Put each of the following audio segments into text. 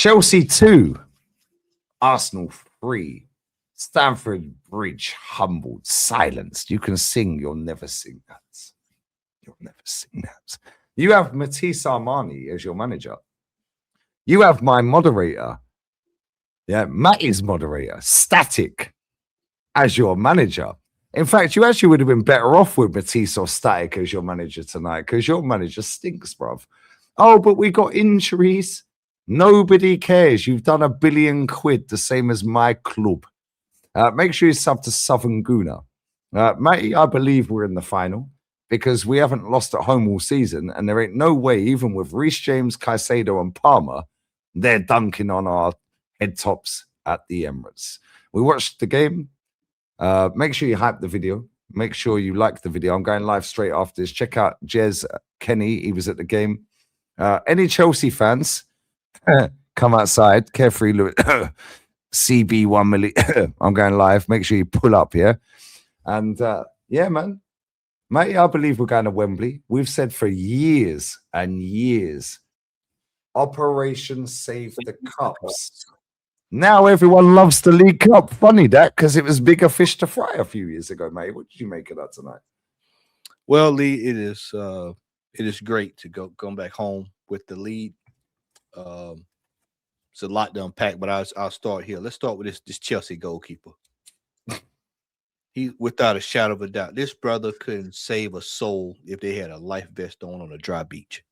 Chelsea 2, Arsenal 3. Stamford Bridge humbled, silenced. You can sing, you'll never sing that. You'll never sing that. You have Matisse Armani as your manager. You have my moderator. Yeah, Matty's moderator, Static, as your manager. In fact, you actually would have been better off with Matisse or Static as your manager tonight because your manager stinks, bruv. Oh, but we got injuries. Nobody cares. You've done £1 billion, the same as my club. Make sure you sub to Southern Guna. Matty, I believe we're in the final because we haven't lost at home all season, and there ain't no way, even with Reece James, Caicedo, and Palmer, they're dunking on our head tops at the Emirates. We watched the game. Make sure you hype the video. Make sure you like the video. I'm going live straight after this. Check out Jez Kenny. He was at the game. Any Chelsea fans, come outside. Carefree CB1 million. I'm going live. Make sure you pull up, yeah? And yeah, man. Mate, I believe we're going to Wembley. We've said for years and years, Operation Save the Cups. Now everyone loves the League Cup. Funny that, because it was bigger fish to fry a few years ago, mate. What did you make of that tonight? Well, Lee, it is great to go back home with the lead. It's a lot to unpack, but I'll start here. Let's start with this Chelsea goalkeeper. He, without a shadow of a doubt, this brother couldn't save a soul if they had a life vest on a dry beach.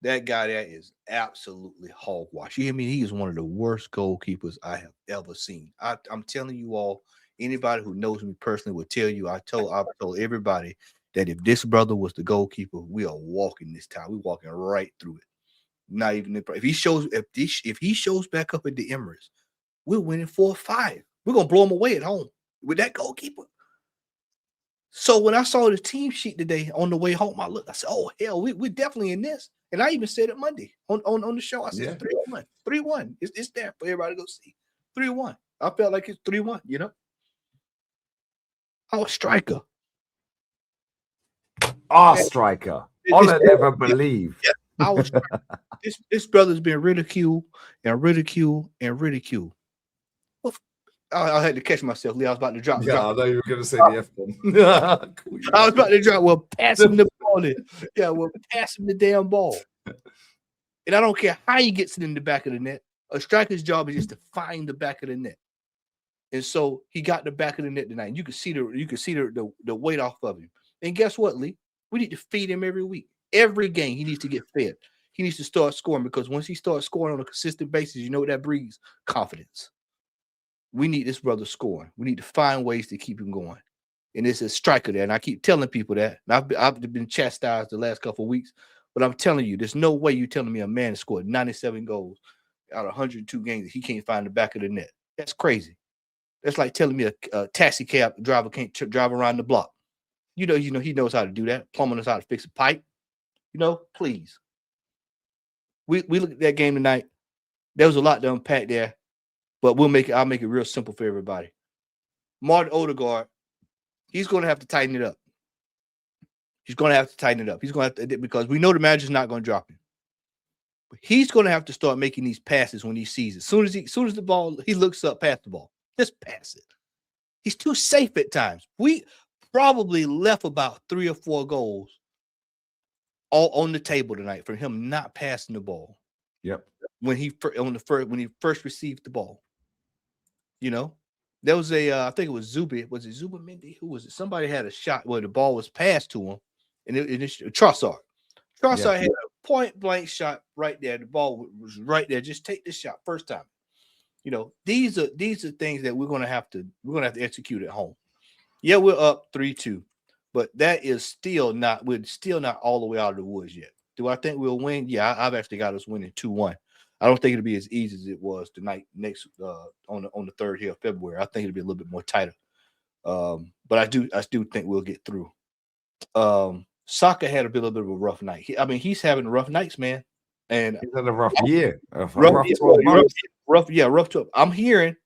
That guy there is absolutely hogwash. You hear me? He is one of the worst goalkeepers I have ever seen. I'm telling you all, anybody who knows me personally will tell you, I've told everybody that if this brother was the goalkeeper, we are walking this town. We're walking right through it. Not even if he shows back up at the Emirates, we're winning 4-5. We're gonna blow him away at home with that goalkeeper. So when I saw the team sheet today on the way home, I said, "Oh hell, we're definitely in this." And I even said it Monday on the show. I said 3-1, 3-1. It's there for everybody to go see. 3-1. I felt like it's 3-1. You know, our striker. Our striker. I'll never believe. Yeah, our striker. This brother's been ridiculed and ridiculed and ridiculed. Well, I had to catch myself, Lee. I was about to drop. Yeah, I know you were going to say the F-bomb. I was about to drop. Well, pass him the ball. Yeah, well, pass him the damn ball. And I don't care how he gets it in the back of the net. A striker's job is just to find the back of the net. And so he got the back of the net tonight. And you can see the weight off of him. And guess what, Lee? We need to feed him every week. Every game, he needs to get fed. He needs to start scoring because once he starts scoring on a consistent basis, you know what that breeds? Confidence. We need this brother scoring. We need to find ways to keep him going. And it's a striker there. And I keep telling people that. And I've been chastised the last couple of weeks. But I'm telling you, there's no way you're telling me a man scored 97 goals out of 102 games that he can't find the back of the net. That's crazy. That's like telling me a taxi cab driver can't drive around the block. You know, he knows how to do that. Plumber knows how to fix a pipe. You know, please. We looked at that game tonight. There was a lot to unpack there, but I'll make it real simple for everybody. Martin Odegaard, he's going to have to tighten it up. He's going to have to tighten it up. He's going to have to, because we know the manager's not going to drop him. But he's going to have to start making these passes when he sees it. As soon as the ball, he looks up, pass the ball. Just pass it. He's too safe at times. We probably left about 3 or 4 goals all on the table tonight for him not passing the ball. Yep. When he first received the ball. You know? There was I think it was Zubi. Was it Zubimendi? Who was it? Somebody had a shot where the ball was passed to him. And it's Trossard. Trossard had a point blank shot right there. The ball was right there. Just take this shot first time. You know, these are things that we're gonna have to execute at home. Yeah, we're up 3-2, but that is we're still not all the way out of the woods yet. Do I think we'll win? Yeah, I've actually got us winning 2-1. I don't think it'll be as easy as it was tonight next on the 3rd here of February. I think it'll be a little bit more tighter. But I do think we'll get through. Saka had a little bit of a rough night. He's having rough nights, man. And he's had a rough year. Rough 12. I'm hearing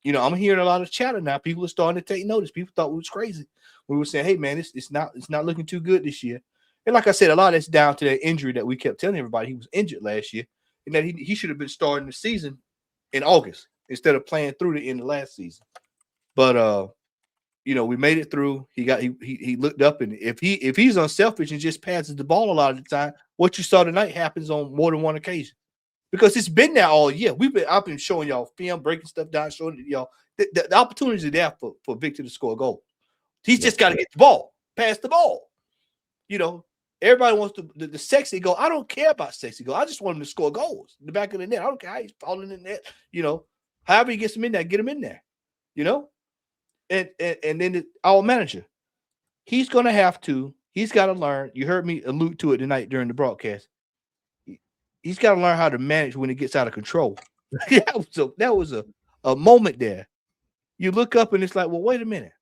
a lot of chatter now. People are starting to take notice. People thought we was crazy. We were saying, hey man, it's not looking too good this year. And like I said, a lot of that's down to that injury that we kept telling everybody he was injured last year. and that he should have been starting the season in August instead of playing through the end of last season. But we made it through. He looked up, and if he's unselfish and just passes the ball a lot of the time, what you saw tonight happens on more than one occasion. Because it's been there all year. I've been showing y'all film, breaking stuff down, showing y'all the opportunities are there for Victor to score a goal. He's just got to get the ball, pass the ball. Everybody wants the sexy goal. I don't care about sexy goal. I just want him to score goals in the back of the net. I don't care how he's falling in the net. However he gets him in there, get him in there. And then our manager, he's got to learn. You heard me allude to it tonight during the broadcast. He's got to learn how to manage when it gets out of control. that was a moment there. You look up and it's like, well, wait a minute.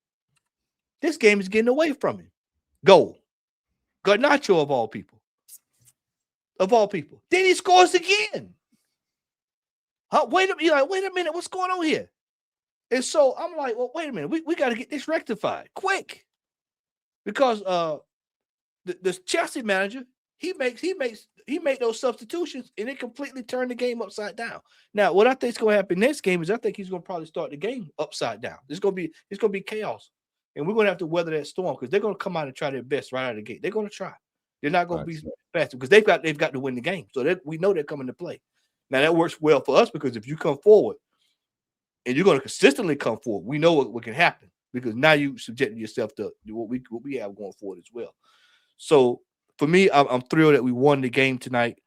This game is getting away from him. Goal. Garnacho of all people. Then he scores again. Wait a minute. What's going on here? And so I'm like, well, wait a minute. We got to get this rectified quick. Because the Chelsea manager, he made those substitutions and it completely turned the game upside down. Now, what I think is going to happen next game is I think he's going to probably start the game upside down. It's going to be chaos. And we're going to have to weather that storm because they're going to come out and try their best right out of the gate. They're going to try. They're not going to be fast because they've got to win the game. So we know they're coming to play. Now, that works well for us because if you come forward and you're going to consistently come forward, we know what can happen because now you subjected yourself to what we have going forward as well. So, for me, I'm thrilled that we won the game tonight.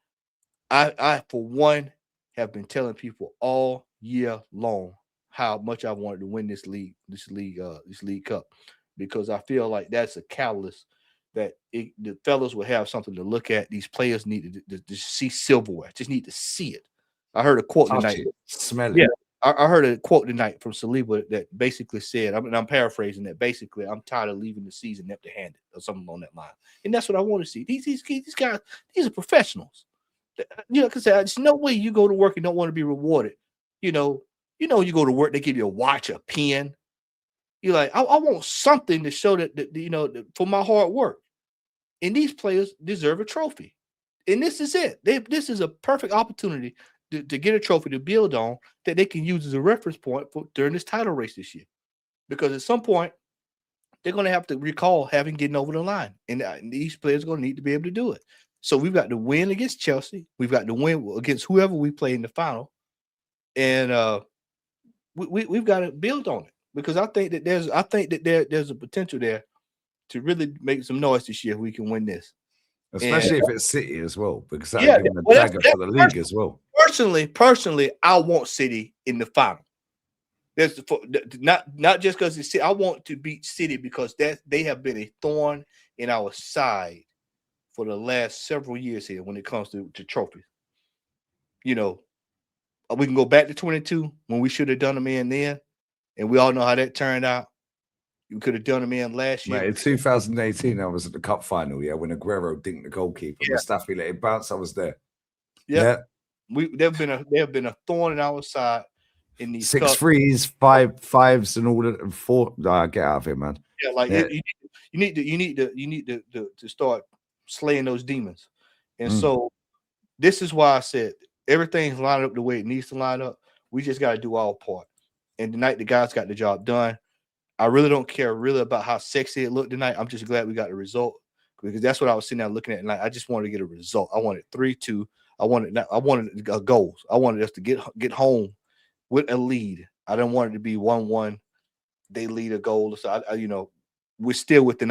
I for one, have been telling people all year long how much I wanted to win this league cup, because I feel like that's a catalyst that the fellas will have something to look at. These players need to see silverware. Just need to see it. I heard a quote tonight. Smell it. Yeah, I heard a quote tonight from Saliba that basically said, I'm paraphrasing that, basically, I'm tired of leaving the season empty-handed or something on that line. And that's what I want to see. These guys, these are professionals. Because there's no way you go to work and don't want to be rewarded. You go to work, they give you a watch, a pen. You're like, I want something to show that for my hard work. And these players deserve a trophy. And this is it. This is a perfect opportunity to get a trophy to build on that they can use as a reference point during this title race this year. Because at some point, they're going to have to recall getting over the line. And these players are going to need to be able to do it. So we've got to win against Chelsea. We've got to win against whoever we play in the final. And we've got to build on it. Because I think that there's a potential there to really make some noise this year if we can win this. Especially if it's City as well, because that would give them a dagger for the league as well. Personally, I want City in the final. That's not just because it's City. I want to beat City because they have been a thorn in our side for the last several years here when it comes to trophies. We can go back to 22 when we should have done them in then, and we all know how that turned out. You could have done them in last year. Mate, in 2018, I was at the cup final, when Aguero dinked the goalkeeper. Mustafi let it bounce. I was there. Yeah. They've been a thorn in our side in these 6 threes, 5 5s, and all that, and 4. Get out of here, man. Yeah, you need to start slaying those demons. And so this is why I said everything's lined up the way it needs to line up. We just got to do our part. And tonight the guys got the job done. I really don't care about how sexy it looked tonight. I'm just glad we got the result because that's what I was sitting there looking at. And I just wanted to get a result. I wanted 3-2. I wanted goals. I wanted us to get home with a lead. I didn't want it to be 1-1. They lead a goal. So we're still within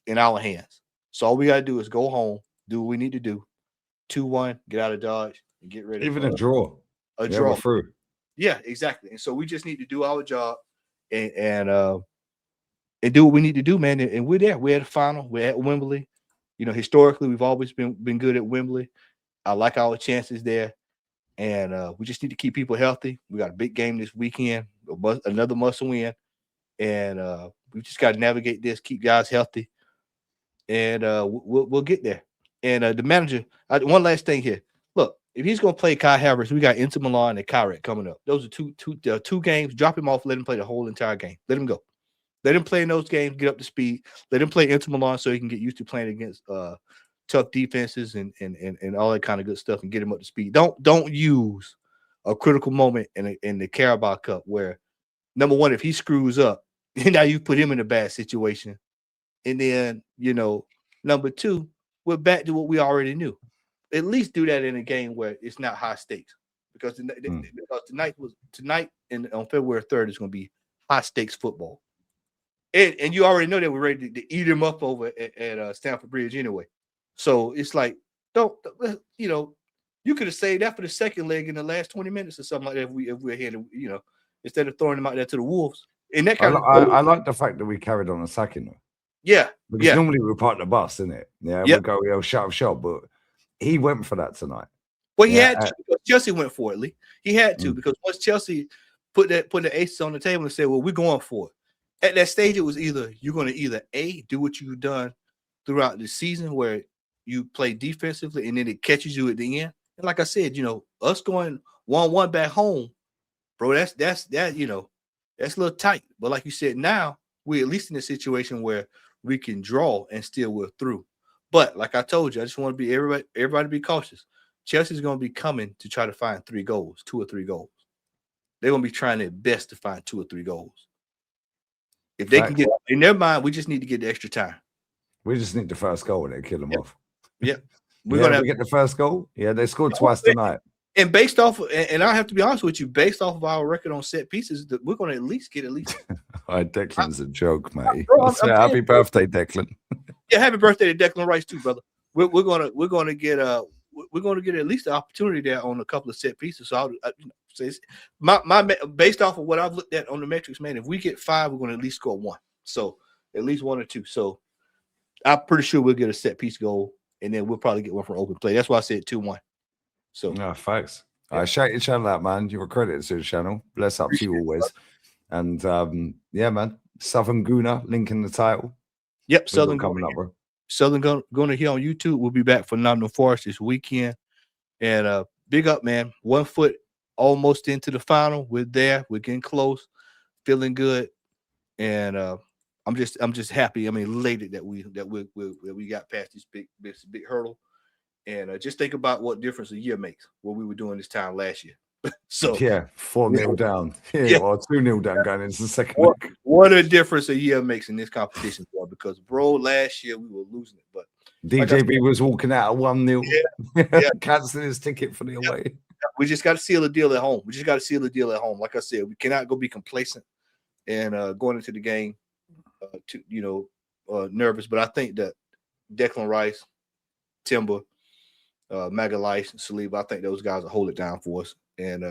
in our hands. So all we got to do is go home, do what we need to do. 2-1, get out of Dodge, and get ready. Even a draw. A draw. Through. Yeah, exactly. And so we just need to do our job and do what we need to do, man. And we're there. We're at the final. We're at Wembley. Historically, we've always been good at Wembley. I like our chances there. And we just need to keep people healthy. We got a big game this weekend, another must win. And we just got to navigate this, keep guys healthy. And we'll get there. And the manager, one last thing here. Look, if he's going to play Kai Havertz, we got Inter Milan and Kyrat coming up. Those are two games. Drop him off. Let him play the whole entire game. Let him go. Let him play in those games. Get up to speed. Let him play Inter Milan so he can get used to playing against tough defenses and all that kind of good stuff and get him up to speed. Don't use a critical moment in the Carabao Cup where, number one, if he screws up, now you put him in a bad situation. And then, number two, we're back to what we already knew. At least do that in a game where it's not high stakes. Because tonight and on February 3rd is going to be high stakes football. And you already know that we're ready to eat him up over at Stamford Bridge anyway. So it's like, you could have saved that for the second leg in the last 20 minutes or something like that if we're here, instead of throwing them out there to the Wolves. And that I like the fact that we carried on attacking them. Yeah. Because normally we're part of the bus, isn't it? Yeah. We'll go, shut, but he went for that tonight. Well, he had to, because Chelsea went for it, Lee. He had to, because once Chelsea put the aces on the table and said, well, we're going for it. At that stage, it was you're going to A, do what you've done throughout the season where you play defensively and then it catches you at the end. And like I said, us going 1-1 back home, bro, that's a little tight. But like you said, now we're at least in a situation where we can draw and still we're through. But like I told you, I just want to be everybody be cautious. Chelsea's going to be coming to try to find 2 or 3 goals. They're going to be trying their best to find 2 or 3 goals. If they can get in their mind, we just need to get the extra time. We just need the first goal and then kill them off. Yeah. We're going to get the first goal. Yeah, they scored twice tonight. And based off, and I have to be honest with you, based off of our record on set pieces, that we're going to at least get. All right, Declan's a joke, Matty. Happy birthday, Declan. Yeah, happy birthday to Declan Rice too, brother. We're going to get at least the opportunity there on a couple of set pieces. So I'll say my based off of what I've looked at on the metrics, man. If we get 5, we're going to at least score 1. So at least 1 or 2. So I'm pretty sure we'll get a set piece goal, and then we'll probably get one from open play. That's why I said 2-1. So thanks. I shout your channel out, man. You're accredited to the channel. Bless up to you always. And man, Southern Gooner, link in the title. Yep, Southern coming up, bro. Southern Gooner here on YouTube. We'll be back for Nottingham Forest this weekend. And big up, man. 1 foot almost into the final. We're there. We're getting close. Feeling good. And I'm just happy. I mean, elated that we got past this big hurdle. And just think about what difference a year makes. What we were doing this time last year. So 4-0 down. Or 2-0 down going into the second leg. What a difference a year makes in this competition, bro. Because last year we were losing it, but DJB was walking out at 1-0, canceling his ticket for the away. We just got to seal the deal at home. Like I said, we cannot go be complacent and going into the game, nervous. But I think that Declan Rice, Timber, Magalhaes, Saliba, I think those guys will hold it down for us, and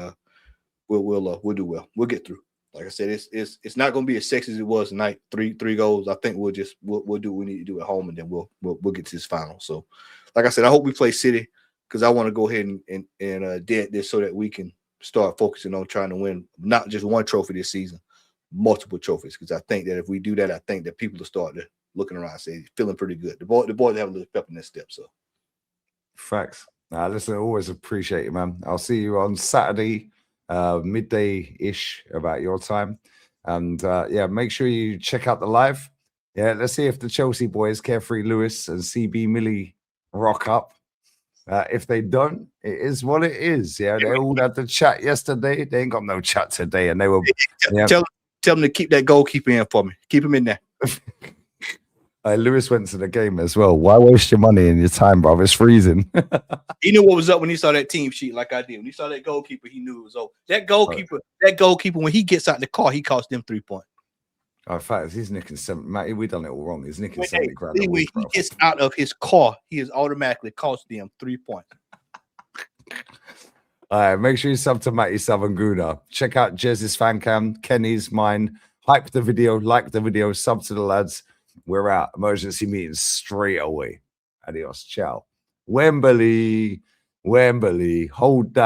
we'll do well. We'll get through. Like I said, it's not going to be as sexy as it was tonight. Three goals. I think we'll do what we need to do at home, and then we'll get to this final. So, like I said, I hope we play City because I want to go ahead and dead this so that we can start focusing on trying to win not just 1 trophy this season, multiple trophies. Because I think that if we do that, I think that people will start looking around and say feeling pretty good. The boys have a little pep in their step. So, facts. Listen, I always appreciate it, man. I'll see you on Saturday. Midday-ish about your time, and make sure you check out the live. Let's see if the Chelsea boys, Carefree Lewis and CB Millie, rock up. If they don't, it is what it is. They all had the chat yesterday. They ain't got no chat today, and they were tell them to keep that goalkeeper in for me. Keep him in there. Lewis went to the game as well. Why waste your money and your time, bro? It's freezing. He knew what was up when he saw that team sheet like I did. When he saw that goalkeeper, he knew it was over. That goalkeeper, when he gets out the car, he costs them 3 points. In fact, he's nicking 70. Matty, we done it all wrong. He's nicking 70 grand. When he gets out of his car, he is automatically cost them 3 points. All right, make sure you sub to Matty Southern Gooner. Check out Jez's fan cam, Kenny's, mine. Hype the video, like the video, sub to the lads. We're out. Emergency meetings straight away. Adios. Ciao. Wembley. Hold that.